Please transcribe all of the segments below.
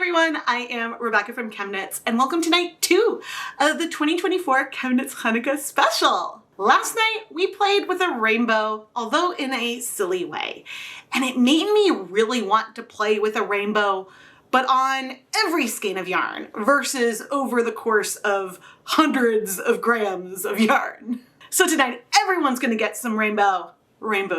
everyone, I am Rebecca from ChemKnits and welcome to night 2 of the 2024 ChemKnits Chanukah special. Last night we played with a rainbow, although in a silly way, and it made me really want to play with a rainbow, but on every skein of yarn versus over the course of hundreds of grams of yarn. So tonight everyone's gonna get some rainbow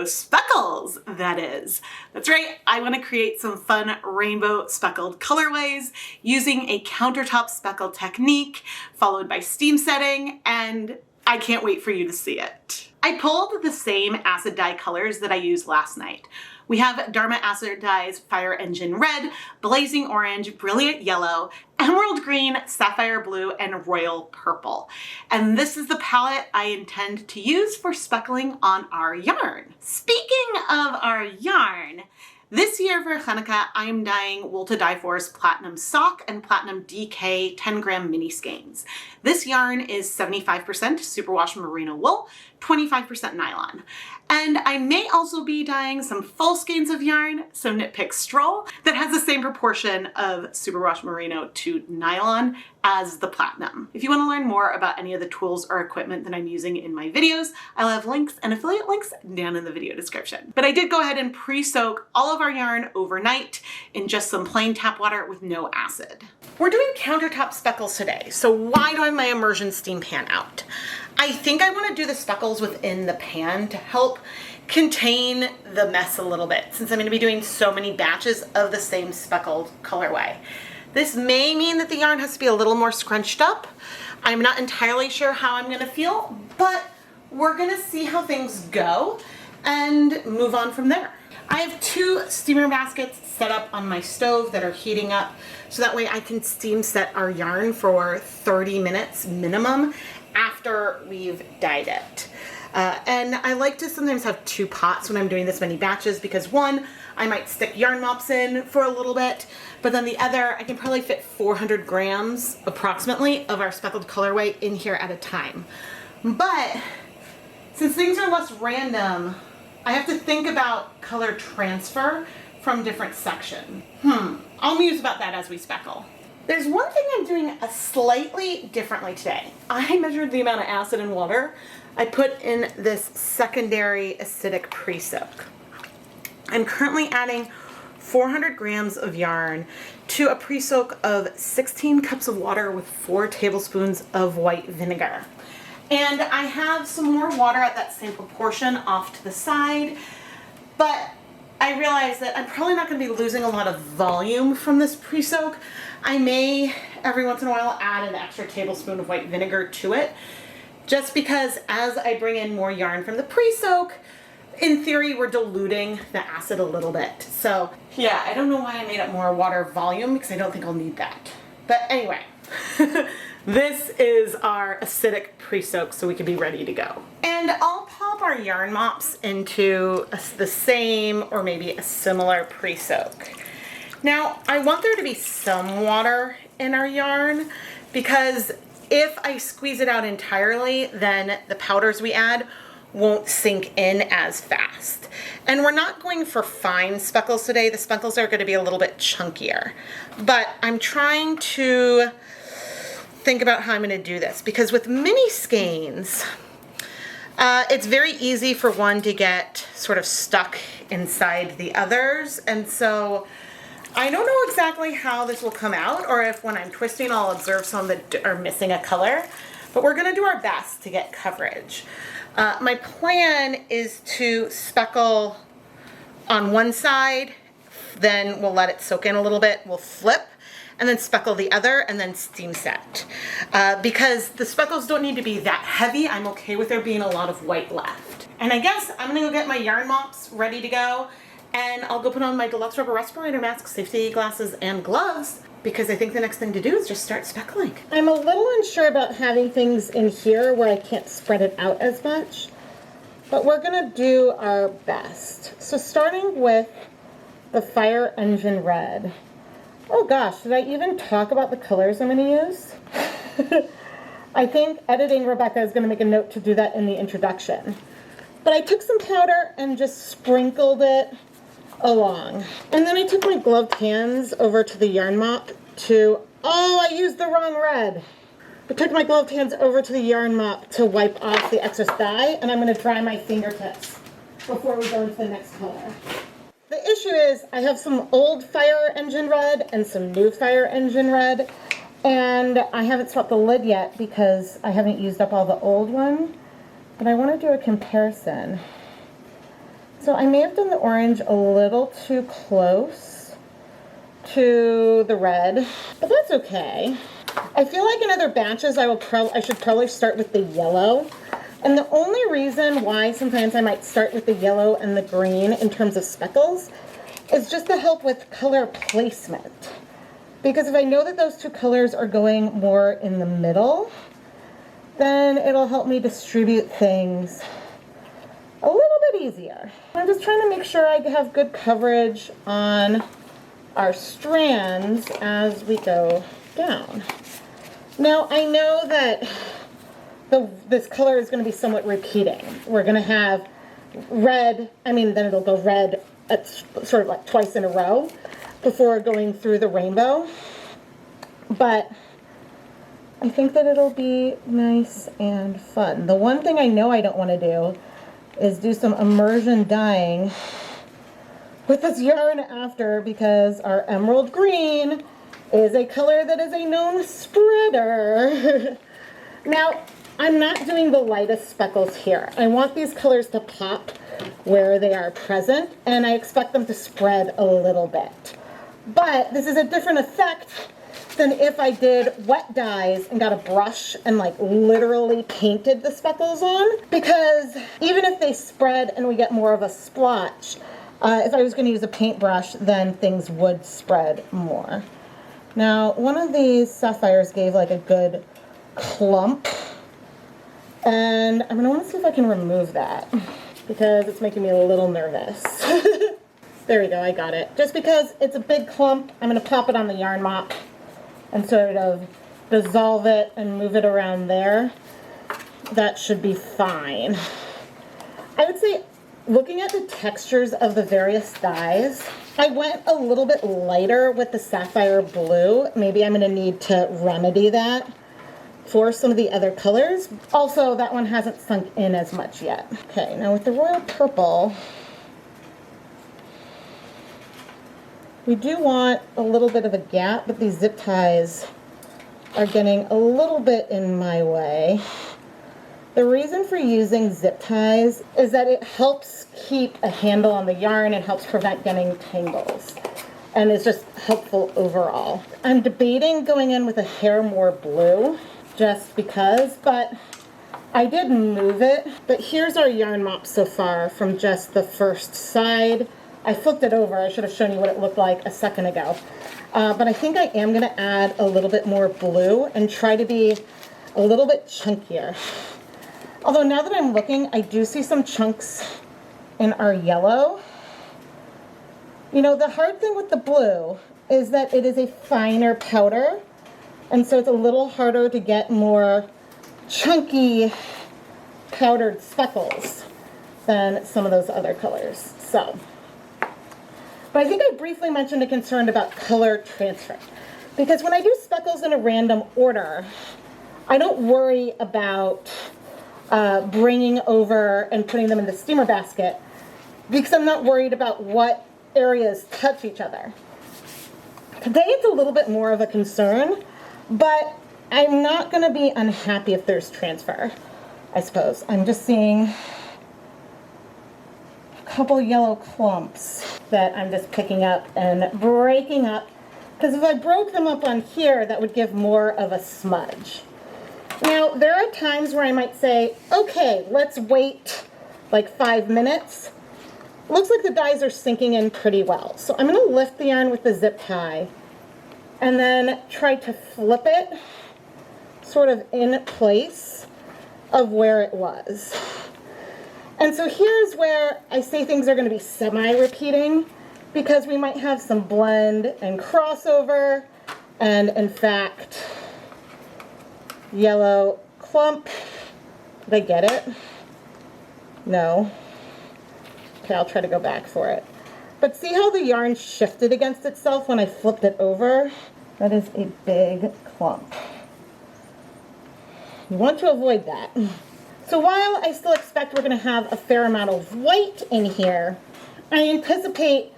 speckles, that is. That's right, I want to create some fun rainbow speckled colorways using a countertop speckle technique followed by steam setting, and I can't wait for you to see it. I pulled the same acid dye colors that I used last night. We have Dharma acid dyes Fire Engine Red, Blazing Orange, Brilliant Yellow, Emerald Green, Sapphire Blue, and Royal Purple. And this is the palette I intend to use for speckling on our yarn. Speaking of our yarn, this year for Chanukah, I am dyeing Wool to Dye For's Platinum Sock and Platinum DK 10 gram mini skeins. This yarn is 75% superwash merino wool, 25% nylon. And I may also be dyeing some full skeins of yarn, so Knit Pick Stroll, that has the same proportion of superwash merino to nylon as the platinum. If you want to learn more about any of the tools or equipment that I'm using in my videos, I'll have links and affiliate links down in the video description. But I did go ahead and pre-soak all of our yarn overnight in just some plain tap water with no acid. We're doing countertop speckles today, so why do I have my immersion steam pan out? I think I want to do the speckles within the pan to help contain the mess a little bit, since I'm going to be doing so many batches of the same speckled colorway. This may mean that the yarn has to be a little more scrunched up. I'm not entirely sure how I'm going to feel, but we're going to see how things go and move on from there. I have 2 steamer baskets set up on my stove that are heating up, so that way I can steam set our yarn for 30 minutes minimum after we've dyed it. And I like to sometimes have 2 pots when I'm doing this many batches because one, I might stick yarn mops in for a little bit, but then the other, I can probably fit 400 grams approximately of our speckled colorway in here at a time. But since things are less random, I have to think about color transfer from different sections. I'll muse about that as we speckle. There's one thing I'm doing slightly differently today. I measured the amount of acid and water I put in this secondary acidic pre-soak. I'm currently adding 400 grams of yarn to a pre-soak of 16 cups of water with 4 tablespoons of white vinegar. And I have some more water at that same proportion off to the side, but I realize that I'm probably not going to be losing a lot of volume from this pre-soak. I may every once in a while add an extra tablespoon of white vinegar to it, just because as I bring in more yarn from the pre-soak, in theory we're diluting the acid a little bit. So yeah, I don't know why I made up more water volume because I don't think I'll need that. But anyway, this is our acidic pre-soak so we can be ready to go. And I'll pop our yarn mops into the same or maybe a similar pre-soak. Now, I want there to be some water in our yarn because if I squeeze it out entirely, then the powders we add won't sink in as fast. And we're not going for fine speckles today. The speckles are going to be a little bit chunkier. But I'm trying to think about how I'm going to do this because with mini skeins, it's very easy for one to get sort of stuck inside the others, and so I don't know exactly how this will come out or if when I'm twisting I'll observe some that are missing a color, but we're going to do our best to get coverage. My plan is to speckle on one side, then we'll let it soak in a little bit, we'll flip, and then speckle the other and then steam set. Because the speckles don't need to be that heavy, I'm okay with there being a lot of white left. And I guess I'm gonna go get my yarn mops ready to go, and I'll go put on my deluxe rubber respirator mask, safety glasses, and gloves, because I think the next thing to do is just start speckling. I'm a little unsure about having things in here where I can't spread it out as much, but we're gonna do our best. So starting with the Fire Engine Red. Oh gosh, did I even talk about the colors I'm going to use? I think editing Rebecca is going to make a note to do that in the introduction. But I took some powder and just sprinkled it along. And then I took my gloved hands over to the yarn mop to, oh, I used the wrong red. I took my gloved hands over to the yarn mop to wipe off the excess dye, and I'm going to dry my fingertips before we go into the next color. The issue is I have some old fire engine red and some new fire engine red, and I haven't swapped the lid yet because I haven't used up all the old one, but I want to do a comparison. So I may have done the orange a little too close to the red, but that's okay. I feel like in other batches I should probably start with the yellow. And the only reason why sometimes I might start with the yellow and the green in terms of speckles is just to help with color placement. Because if I know that those two colors are going more in the middle, then it'll help me distribute things a little bit easier. I'm just trying to make sure I have good coverage on our strands as we go down. Now I know that this color is going to be somewhat repeating. We're going to have red, then it'll go red at sort of like twice in a row before going through the rainbow. But I think that it'll be nice and fun. The one thing I know I don't want to do is do some immersion dyeing with this yarn after, because our emerald green is a color that is a known spreader. Now, I'm not doing the lightest speckles here. I want these colors to pop where they are present, and I expect them to spread a little bit. But this is a different effect than if I did wet dyes and got a brush and like literally painted the speckles on, because even if they spread and we get more of a splotch, if I was going to use a paintbrush, then things would spread more. Now, one of these sapphires gave like a good clump, and I'm going to want to see if I can remove that because it's making me a little nervous. There we go, I got it. Just because it's a big clump, I'm going to pop it on the yarn mop and sort of dissolve it and move it around there. That should be fine. I would say, looking at the textures of the various dyes, I went a little bit lighter with the sapphire blue. Maybe I'm going to need to remedy that for some of the other colors. Also, that one hasn't sunk in as much yet. Okay, now with the royal purple, we do want a little bit of a gap, but these zip ties are getting a little bit in my way. The reason for using zip ties is that it helps keep a handle on the yarn and helps prevent getting tangles, and it's just helpful overall. I'm debating going in with a hair more blue just because, but I did move it. But here's our yarn mop so far from just the first side. I flipped it over. I should have shown you what it looked like a second ago. But I think I am going to add a little bit more blue and try to be a little bit chunkier. Although now that I'm looking, I do see some chunks in our yellow. You know, the hard thing with the blue is that it is a finer powder, and so it's a little harder to get more chunky powdered speckles than some of those other colors. So, but I think I briefly mentioned a concern about color transfer, because when I do speckles in a random order, I don't worry about bringing over and putting them in the steamer basket, because I'm not worried about what areas touch each other. Today it's a little bit more of a concern, but I'm not going to be unhappy if there's transfer, I suppose. I'm just seeing a couple yellow clumps that I'm just picking up and breaking up, because if I broke them up on here, that would give more of a smudge. Now, there are times where I might say, okay, let's wait like 5 minutes. Looks like the dyes are sinking in pretty well. So I'm going to lift the yarn with the zip tie and then try to flip it sort of in place of where it was. And so here's where I say things are going to be semi-repeating, because we might have some blend and crossover, and in fact, yellow clump. Did I get it? No. Okay, I'll try to go back for it. But see how the yarn shifted against itself when I flipped it over? That is a big clump. You want to avoid that. So while I still expect we're going to have a fair amount of white in here, I anticipate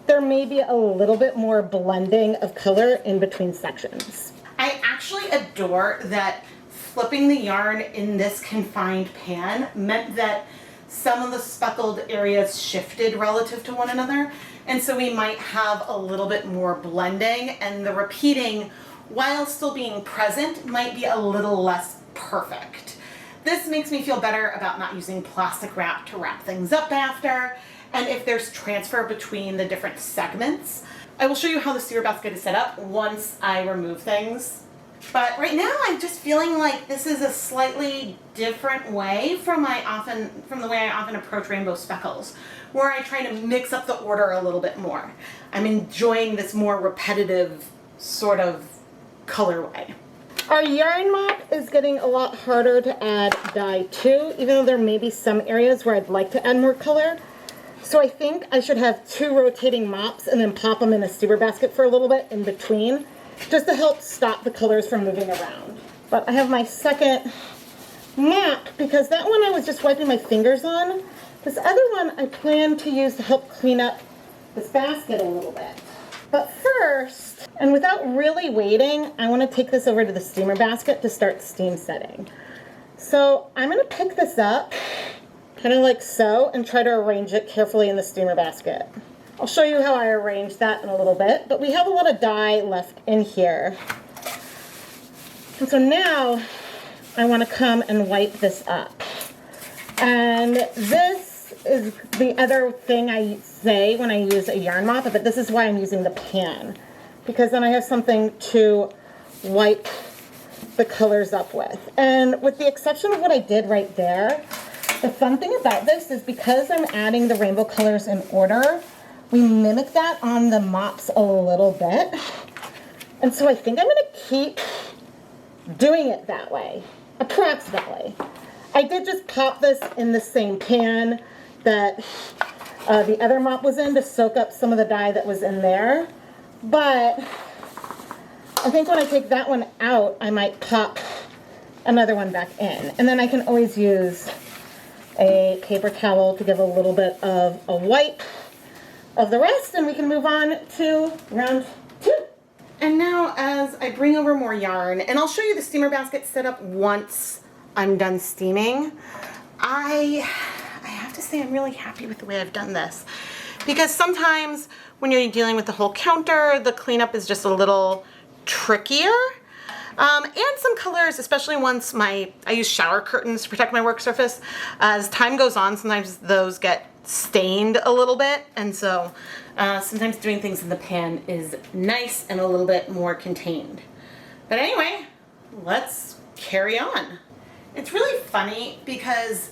there may be a little bit more blending of color in between sections. I actually adore that flipping the yarn in this confined pan meant that some of the speckled areas shifted relative to one another, and so we might have a little bit more blending, and the repeating, while still being present, might be a little less perfect. This makes me feel better about not using plastic wrap to wrap things up after, and if there's transfer between the different segments. I will show you how the steamer basket is set up once I remove things. But right now I'm just feeling like this is a slightly different way from the way I often approach rainbow speckles, where I try to mix up the order a little bit more. I'm enjoying this more repetitive sort of colorway. Our yarn mop is getting a lot harder to add dye to, even though there may be some areas where I'd like to add more color. So I think I should have 2 rotating mops and then pop them in a steamer basket for a little bit in between, just to help stop the colors from moving around. But I have my second mop because that one I was just wiping my fingers on. This other one I plan to use to help clean up this basket a little bit. But first, and without really waiting, I want to take this over to the steamer basket to start steam setting. So I'm going to pick this up, kind of like so, and try to arrange it carefully in the steamer basket. I'll show you how I arrange that in a little bit, but we have a lot of dye left in here. And so now I want to come and wipe this up. And this is the other thing I say when I use a yarn mop, but this is why I'm using the pan, because then I have something to wipe the colors up with. And with the exception of what I did right there, the fun thing about this is because I'm adding the rainbow colors in order, we mimic that on the mops a little bit. And so I think I'm going to keep doing it that way, approximately. I did just pop this in the same pan that the other mop was in to soak up some of the dye that was in there. But I think when I take that one out, I might pop another one back in. And then I can always use a paper towel to give a little bit of a wipe of the rest, and we can move on to round 2. And now as I bring over more yarn, and I'll show you the steamer basket setup once I'm done steaming, I have to say I'm really happy with the way I've done this, because sometimes when you're dealing with the whole counter, the cleanup is just a little trickier. And some colors, especially once I use shower curtains to protect my work surface. As time goes on, sometimes those get stained a little bit, and so sometimes doing things in the pan is nice and a little bit more contained. But anyway, let's carry on. It's really funny because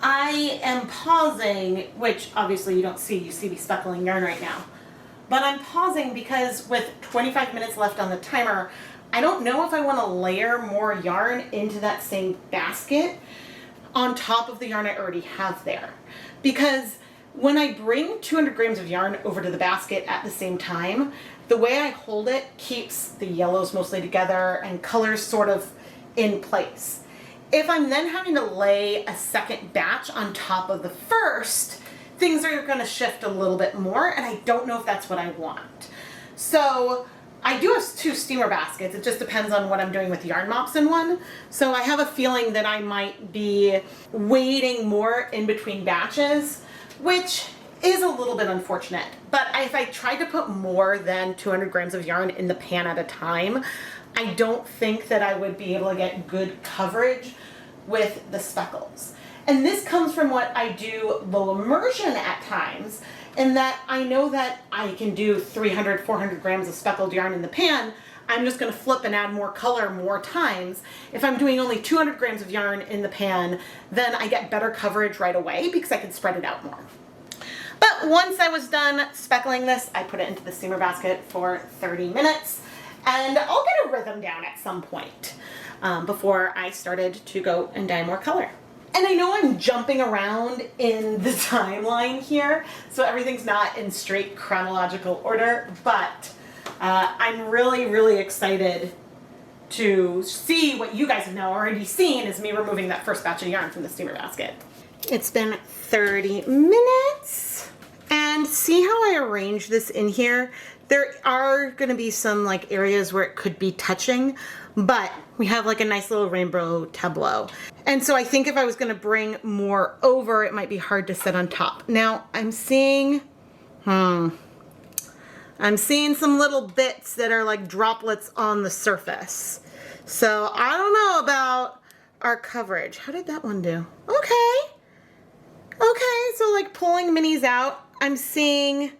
I am pausing, which obviously you don't see, you see me speckling yarn right now. But I'm pausing because with 25 minutes left on the timer, I don't know if I want to layer more yarn into that same basket on top of the yarn I already have there. Because when I bring 200 grams of yarn over to the basket at the same time, the way I hold it keeps the yellows mostly together and colors sort of in place. If I'm then having to lay a second batch on top of the first, things are going to shift a little bit more, and I don't know if that's what I want. So I do have 2 steamer baskets. It just depends on what I'm doing with yarn mops in one. So I have a feeling that I might be waiting more in between batches, which is a little bit unfortunate. But if I tried to put more than 200 grams of yarn in the pan at a time, I don't think that I would be able to get good coverage with the speckles. And this comes from what I do low immersion at times, in that I know that I can do 300, 400 grams of speckled yarn in the pan. I'm just going to flip and add more color more times. If I'm doing only 200 grams of yarn in the pan, then I get better coverage right away because I can spread it out more. But once I was done speckling this, I put it into the steamer basket for 30 minutes, and I'll get a rhythm down at some point before I started to go and dye more color. And I know I'm jumping around in the timeline here, so everything's not in straight chronological order, but I'm really, really excited to see what you guys have now already seen is me removing that first batch of yarn from the steamer basket. It's been 30 minutes. And see how I arranged this in here? There are gonna be some like areas where it could be touching, but we have like a nice little rainbow tableau. And so I think if I was gonna bring more over, it might be hard to set on top. Now I'm seeing, I'm seeing some little bits that are like droplets on the surface. So I don't know about our coverage. How did that one do? Okay. Okay, so like pulling minis out, I'm seeing,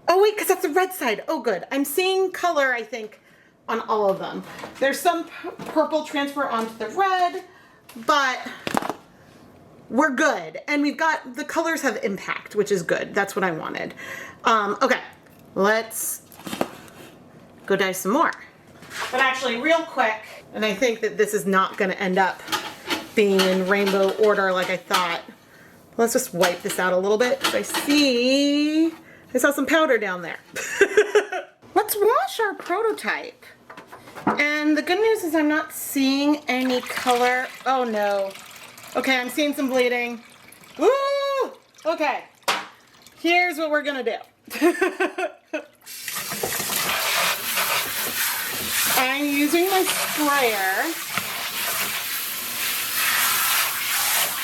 oh wait, because that's the red side. Oh good. I'm seeing color, I think, on all of them. There's some purple transfer onto the red, but we're good. And we've got, the colors have impact, which is good. That's what I wanted. Okay, let's go dye some more. But actually real quick, and I think that this is not gonna end up being in rainbow order like I thought. Let's just wipe this out a little bit. I saw some powder down there. Let's wash our prototype. And the good news is I'm not seeing any color. Oh no. Okay, I'm seeing some bleeding. Woo! Okay, here's what we're gonna do. I'm using my sprayer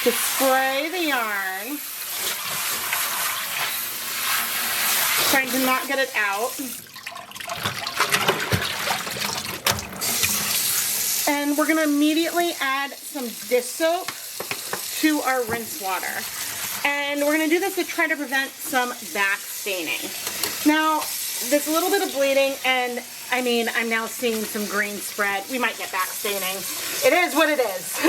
to spray the yarn, trying to not get it out. And we're gonna immediately add some dish soap to our rinse water. And we're gonna do this to try to prevent some back staining. Now, there's a little bit of bleeding, and I mean, I'm now seeing some green spread. We might get back staining. It is what it is.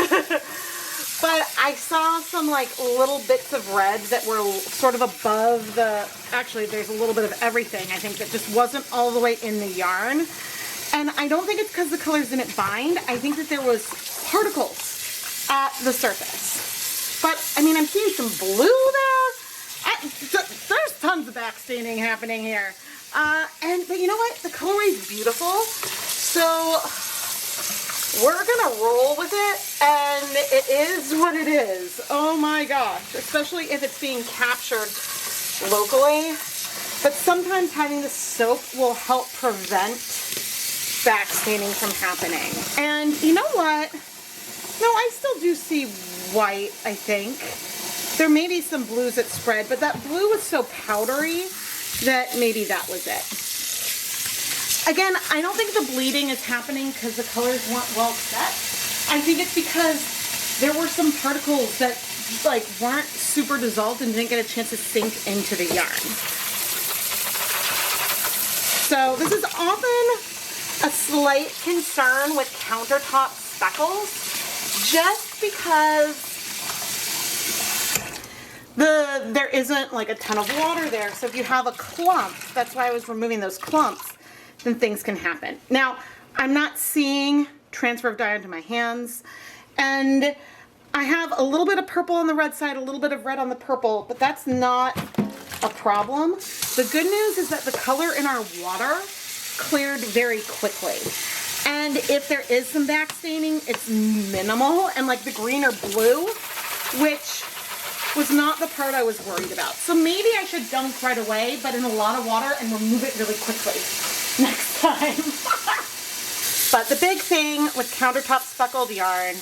But I saw some like little bits of red that were sort of above the, actually there's a little bit of everything, I think, that just wasn't all the way in the yarn. And I don't think it's because the colors didn't bind. I think that there was particles at the surface. But I mean, I'm seeing some blue there. There's tons of back staining happening here. But you know what? The colorway is beautiful. So we're gonna roll with it, and it is what it is. Oh my gosh, especially if it's being captured locally. But sometimes having the soap will help prevent back staining from happening. And you know what? No, I still do see white, I think. There may be some blues that spread, but that blue was so powdery that maybe that was it. Again, I don't think the bleeding is happening because the colors weren't well set. I think it's because there were some particles that like weren't super dissolved and didn't get a chance to sink into the yarn. So this is often a slight concern with countertop speckles, just because there isn't like a ton of water there. So if you have a clump, that's why I was removing those clumps, then things can happen. Now, I'm not seeing transfer of dye onto my hands, and I have a little bit of purple on the red side, a little bit of red on the purple, but that's not a problem. The good news is that the color in our water cleared very quickly. And if there is some back staining, it's minimal, and like the green or blue, which was not the part I was worried about. So maybe I should dunk right away, but in a lot of water, and remove it really quickly next time. But the big thing with countertop speckled yarn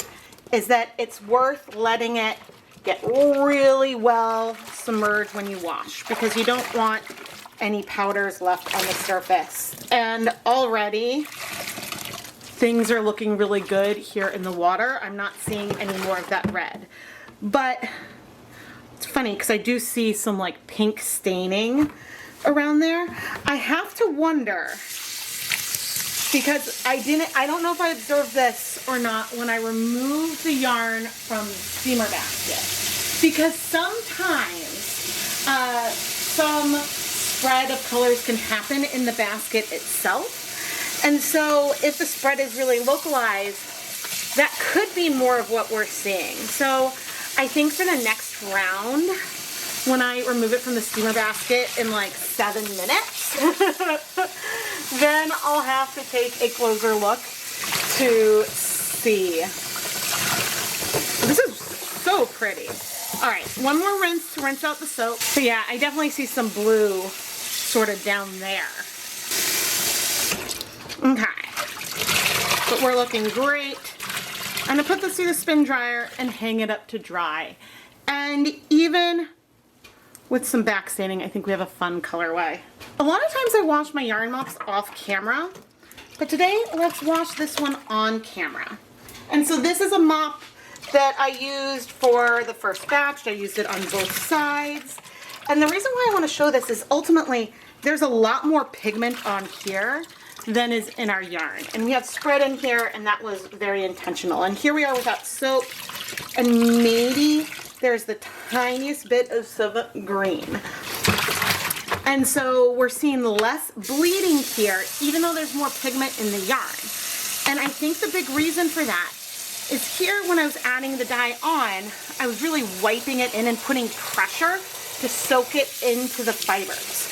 is that it's worth letting it get really well submerged when you wash, because you don't want any powders left on the surface. And already things are looking really good here in the water. I'm not seeing any more of that red. But it's funny because I do see some like pink staining around there. I have to wonder, because I don't know if I observed this or not when I removed the yarn from the steamer basket, because sometimes some spread of colors can happen in the basket itself. And so if the spread is really localized, that could be more of what we're seeing. So I think for the next round, when I remove it from the steamer basket in like 7 minutes, then I'll have to take a closer look to see. This is so pretty. All right, one more rinse to rinse out the soap. So yeah, I definitely see some blue sort of down there. Okay, but we're looking great. I'm gonna put this through the spin dryer and hang it up to dry. And even with some back staining, I think we have a fun colorway. A lot of times I wash my yarn mops off camera, but today let's wash this one on camera. And so this is a mop that I used for the first batch. I used it on both sides. And the reason why I want to show this is ultimately there's a lot more pigment on here than is in our yarn. And we have spread in here, and that was very intentional. And here we are without soap, and maybe there's the tiniest bit of silver green. And so we're seeing less bleeding here, even though there's more pigment in the yarn. And I think the big reason for that is here when I was adding the dye on, I was really wiping it in and putting pressure to soak it into the fibers.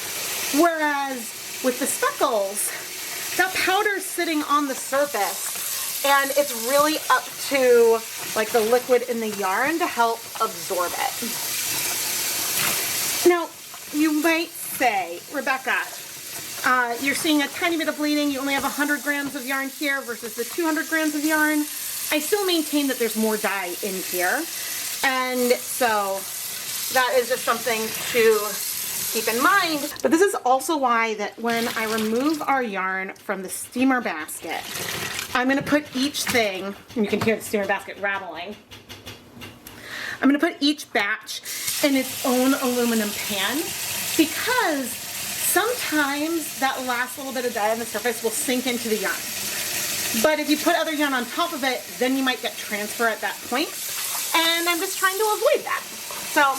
Whereas with the Speckles, that powder's sitting on the surface, and it's really up to like the liquid in the yarn to help absorb it. Now, you might say, Rebecca, you're seeing a tiny bit of bleeding. You only have 100 grams of yarn here versus the 200 grams of yarn. I still maintain that there's more dye in here. And so that is just something to keep in mind. But this is also why that when I remove our yarn from the steamer basket, I'm gonna put each thing, and you can hear the steamer basket rattling, I'm gonna put each batch in its own aluminum pan, because sometimes that last little bit of dye on the surface will sink into the yarn. But if you put other yarn on top of it, then you might get transfer at that point. And I'm just trying to avoid that. So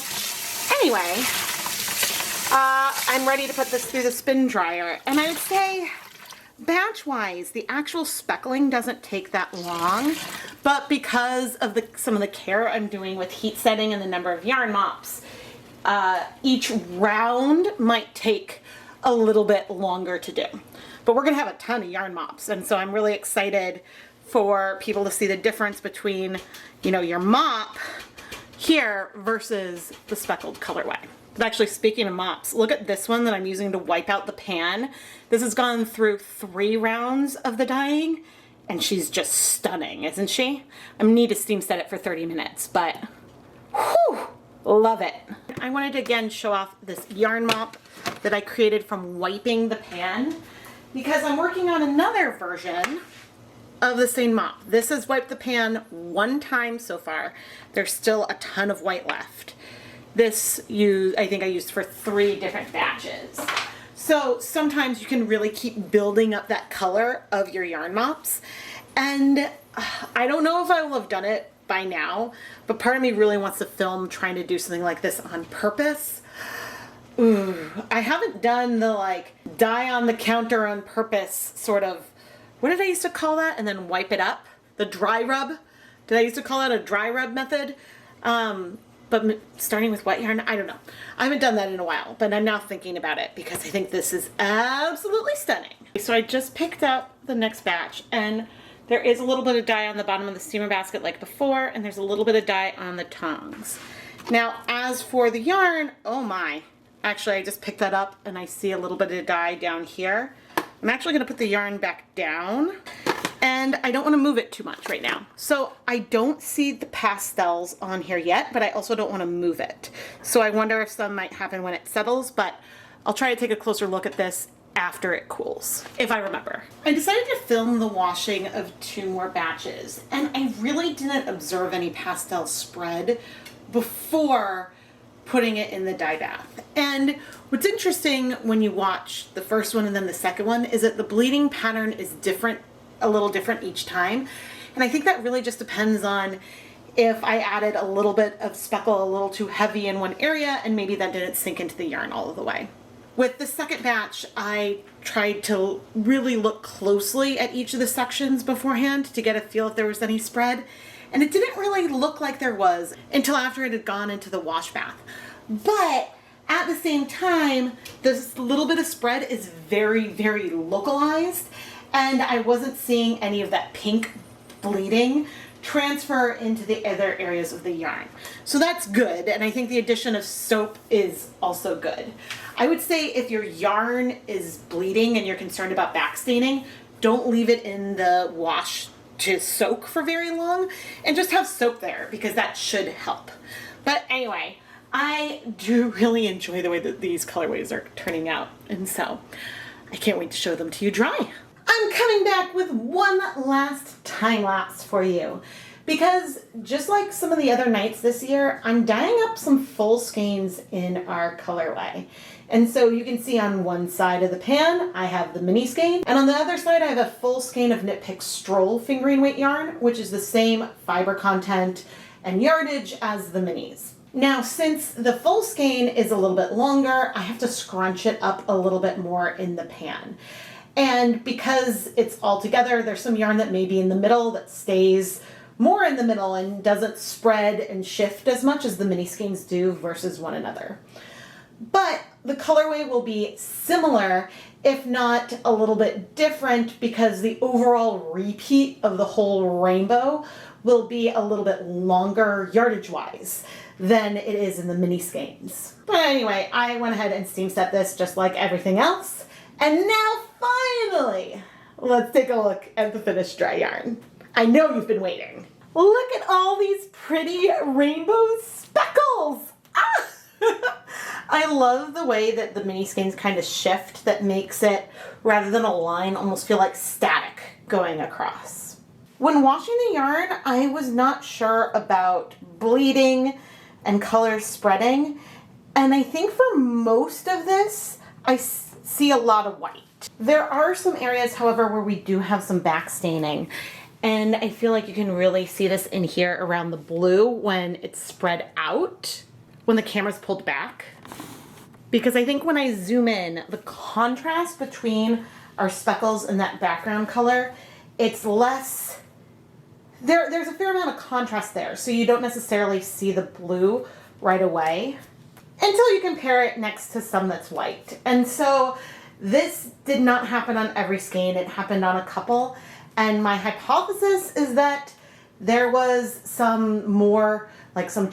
anyway, I'm ready to put this through the spin dryer. And I would say, batch-wise, the actual speckling doesn't take that long. But because of some of the care I'm doing with heat setting and the number of yarn mops, each round might take a little bit longer to do. But we're gonna have a ton of yarn mops, and so I'm really excited for people to see the difference between, you know, your mop here versus the speckled colorway. But actually, speaking of mops, look at this one that I'm using to wipe out the pan. This has gone through 3 rounds of the dyeing, and she's just stunning, isn't she? I need to steam set it for 30 minutes, but whew, love it. I wanted to again show off this yarn mop that I created from wiping the pan, because I'm working on another version of the same mop. This has wiped the pan 1 time so far. There's still a ton of white left. This I think I used for 3 different batches. So sometimes you can really keep building up that color of your yarn mops. And I don't know if I will have done it by now, but part of me really wants to film trying to do something like this on purpose. Ooh, I haven't done the like dye on the counter on purpose sort of, what did I used to call that? And then wipe it up? The dry rub? Did I used to call that a dry rub method? But starting with wet yarn, I don't know. I haven't done that in a while, but I'm now thinking about it because I think this is absolutely stunning. So I just picked up the next batch, and there is a little bit of dye on the bottom of the steamer basket like before, and there's a little bit of dye on the tongs. Now, as for the yarn, oh my. Actually, I just picked that up and I see a little bit of dye down here. I'm actually gonna put the yarn back down, and I don't wanna move it too much right now. So I don't see the pastels on here yet, but I also don't wanna move it. So I wonder if some might happen when it settles, but I'll try to take a closer look at this after it cools, if I remember. I decided to film the washing of 2 more batches, and I really didn't observe any pastel spread before putting it in the dye bath. And what's interesting when you watch the first one and then the second one is that the bleeding pattern is different, a little different each time. And I think that really just depends on if I added a little bit of speckle a little too heavy in one area, and maybe that didn't sink into the yarn all of the way. With the second batch, I tried to really look closely at each of the sections beforehand to get a feel if there was any spread. and it didn't really look like there was until after it had gone into the wash bath. But at the same time, this little bit of spread is very, very localized, and I wasn't seeing any of that pink bleeding transfer into the other areas of the yarn. So that's good, and I think the addition of soap is also good. I would say if your yarn is bleeding and you're concerned about backstaining, don't leave it in the wash to soak for very long, and just have soap there because that should help. But anyway, I do really enjoy the way that these colorways are turning out, and so I can't wait to show them to you dry. I'm coming back with one last time lapse for you because just like some of the other nights this year, I'm dyeing up some full skeins in our colorway. And so you can see on one side of the pan, I have the mini skein, and on the other side, I have a full skein of Knit Pick Stroll fingering weight yarn, which is the same fiber content and yardage as the minis. Now, since the full skein is a little bit longer, I have to scrunch it up a little bit more in the pan. And because it's all together, there's some yarn that may be in the middle that stays more in the middle and doesn't spread and shift as much as the mini skeins do versus one another. But the colorway will be similar, if not a little bit different, because the overall repeat of the whole rainbow will be a little bit longer yardage-wise than it is in the mini skeins. But anyway, I went ahead and steam set this just like everything else. And now finally, let's take a look at the finished dry yarn. I know you've been waiting. Look at all these pretty rainbow speckles. Ah! I love the way that the mini skeins kind of shift, that makes it, rather than a line, almost feel like static going across. When washing the yarn, I was not sure about bleeding and color spreading, and I think for most of this, I see a lot of white. There are some areas, however, where we do have some backstaining, and I feel like you can really see this in here around the blue when it's spread out, when the camera's pulled back. Because I think when I zoom in, the contrast between our speckles and that background color, it's less, there's a fair amount of contrast there, so you don't necessarily see the blue right away until you compare it next to some that's white. And so this did not happen on every skein, it happened on a couple, and my hypothesis is that there was some more, like some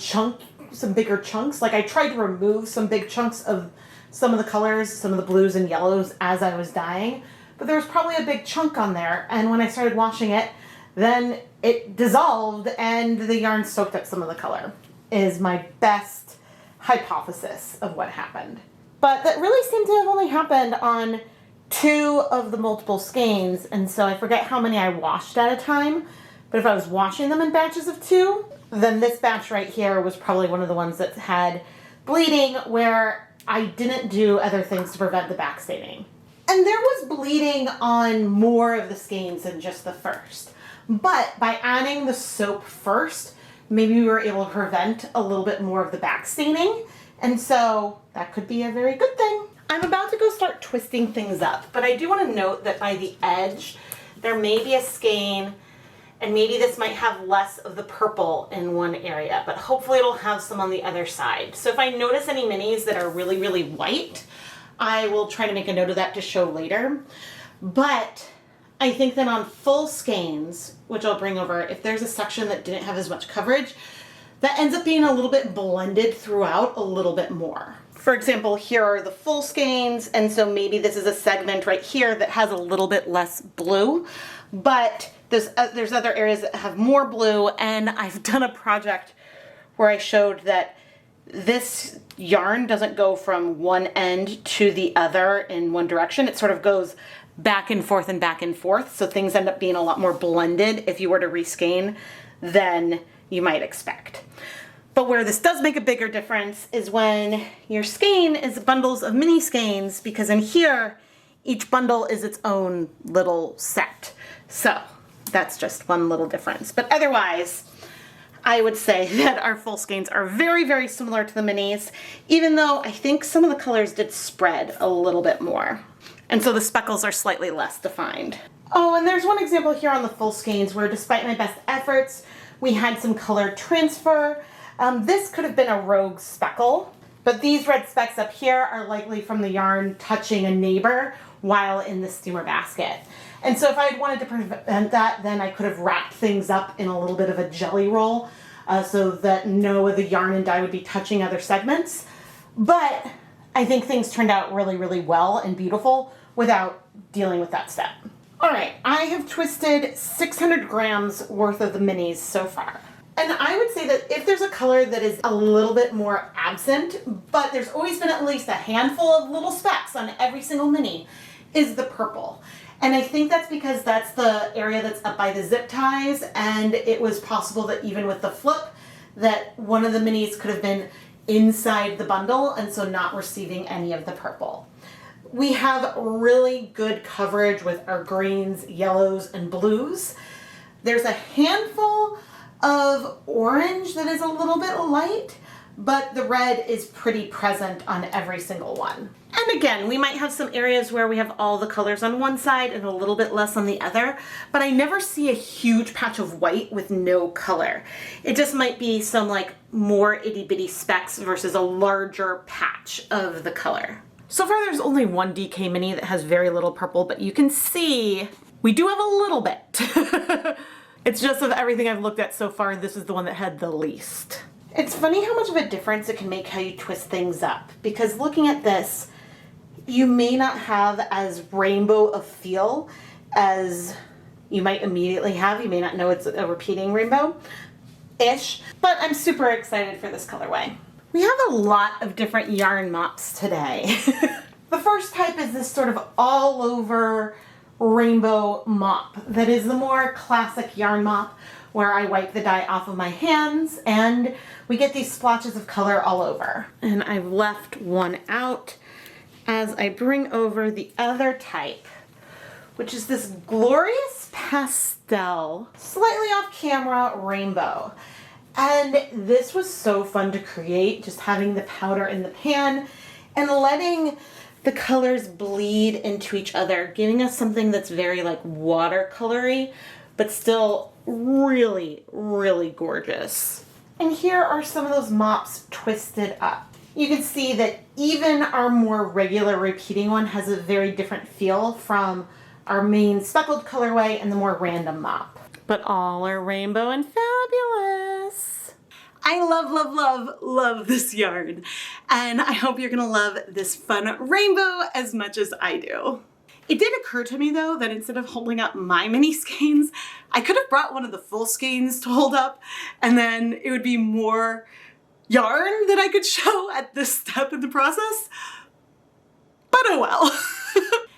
bigger chunks. Like I tried to remove some big chunks of some of the colors, some of the blues and yellows as I was dyeing, but there was probably a big chunk on there, and when I started washing it, then it dissolved and the yarn soaked up some of the color, is my best hypothesis of what happened. But that really seemed to have only happened on 2 of the multiple skeins, and so I forget how many I washed at a time, but if I was washing them in batches of 2, then this batch right here was probably one of the ones that had bleeding where I didn't do other things to prevent the backstaining. And there was bleeding on more of the skeins than just the first. But by adding the soap first, maybe we were able to prevent a little bit more of the backstaining. And so that could be a very good thing. I'm about to go start twisting things up, but I do want to note that by the edge, there may be a skein, and maybe this might have less of the purple in one area, but hopefully it'll have some on the other side. So if I notice any minis that are really, really white, I will try to make a note of that to show later. But I think that on full skeins, which I'll bring over, if there's a section that didn't have as much coverage, that ends up being a little bit blended throughout a little bit more. For example, here are the full skeins, and so maybe this is a segment right here that has a little bit less blue, but there's other areas that have more blue, and I've done a project where I showed that this yarn doesn't go from one end to the other in one direction. It sort of goes back and forth and back and forth, so things end up being a lot more blended if you were to reskein than you might expect. But where this does make a bigger difference is when your skein is bundles of mini skeins, because in here, each bundle is its own little set. So that's just one little difference. But otherwise, I would say that our full skeins are very, very similar to the minis, even though I think some of the colors did spread a little bit more. And so the speckles are slightly less defined. Oh, and there's one example here on the full skeins where despite my best efforts, We had some color transfer. This could have been a rogue speckle, but these red specks up here are likely from the yarn touching a neighbor while in the steamer basket. And so if I had wanted to prevent that, then I could have wrapped things up in a little bit of a jelly roll so that no of the yarn and dye would be touching other segments. But I think things turned out really, really well and beautiful without dealing with that step. All right, I have twisted 600 grams worth of the minis so far. And I would say that if there's a color that is a little bit more absent, but there's always been at least a handful of little specks on every single mini, is the purple. And I think that's because that's the area that's up by the zip ties, and it was possible that even with the flip, that one of the minis could have been inside the bundle and so not receiving any of the purple. We have really good coverage with our greens, yellows, and blues. There's a handful of orange that is a little bit light, but the red is pretty present on every single one. And again, we might have some areas where we have all the colors on one side and a little bit less on the other, but I never see a huge patch of white with no color. It just might be some like more itty bitty specks versus a larger patch of the color. So far there's only one DK mini that has very little purple, but you can see we do have a little bit. It's just of everything I've looked at so far, this is the one that had the least. It's funny how much of a difference it can make how you twist things up, because looking at this, you may not have as rainbow a feel as you might immediately have. You may not know it's a repeating rainbow-ish, but I'm super excited for this colorway. We have a lot of different yarn mops today. The first type is this sort of all over rainbow mop that is the more classic yarn mop where I wipe the dye off of my hands and we get these splotches of color all over. And I've left one out as I bring over the other type, which is this glorious pastel, slightly off camera rainbow. And this was so fun to create, just having the powder in the pan and letting the colors bleed into each other, giving us something that's very like watercolory, but still really, really gorgeous. And here are some of those mops twisted up. You can see that even our more regular repeating one has a very different feel from our main speckled colorway and the more random mop. But all are rainbow and fabulous. I love, love, love, love this yarn. And I hope you're gonna love this fun rainbow as much as I do. It did occur to me though that instead of holding up my mini skeins, I could have brought one of the full skeins to hold up, and then it would be more yarn that I could show at this step in the process. But oh well.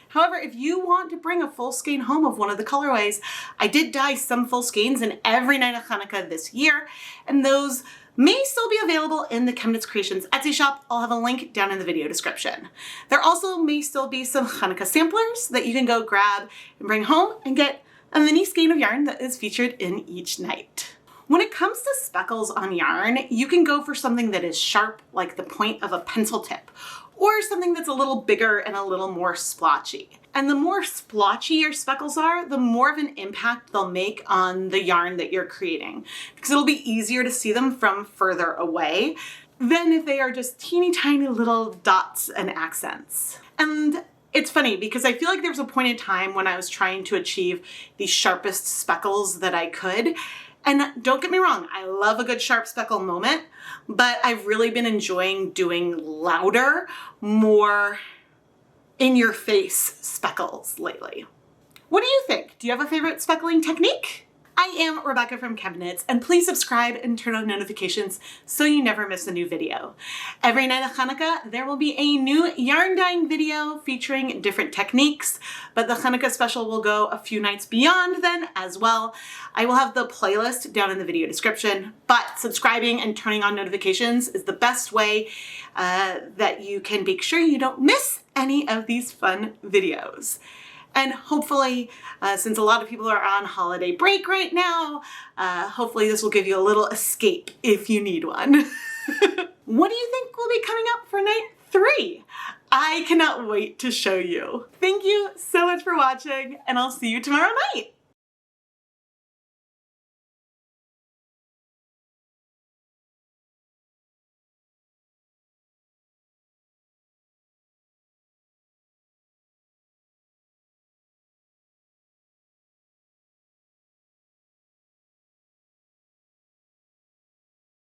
However, if you want to bring a full skein home of one of the colorways, I did dye some full skeins in every night of Chanukah this year, and those may still be available in the ChemKnits Creations Etsy shop. I'll have a link down in the video description. There also may still be some Chanukah samplers that you can go grab and bring home and get a mini skein of yarn that is featured in each night. When it comes to speckles on yarn, you can go for something that is sharp like the point of a pencil tip, or something that's a little bigger and a little more splotchy. And the more splotchy your speckles are, the more of an impact they'll make on the yarn that you're creating, because it'll be easier to see them from further away than if they are just teeny tiny little dots and accents. And it's funny because I feel like there was a point in time when I was trying to achieve the sharpest speckles that I could. And don't get me wrong, I love a good sharp speckle moment, but I've really been enjoying doing louder, more in-your-face speckles lately. What do you think? Do you have a favorite speckling technique? I am Rebecca from ChemKnits, and please subscribe and turn on notifications so you never miss a new video. Every night of Chanukah, there will be a new yarn dyeing video featuring different techniques, but the Chanukah special will go a few nights beyond then as well. I will have the playlist down in the video description, but subscribing and turning on notifications is the best way that you can make sure you don't miss any of these fun videos. And hopefully, since a lot of people are on holiday break right now, hopefully this will give you a little escape if you need one. What do you think will be coming up for night 3? I cannot wait to show you. Thank you so much for watching, and I'll see you tomorrow night.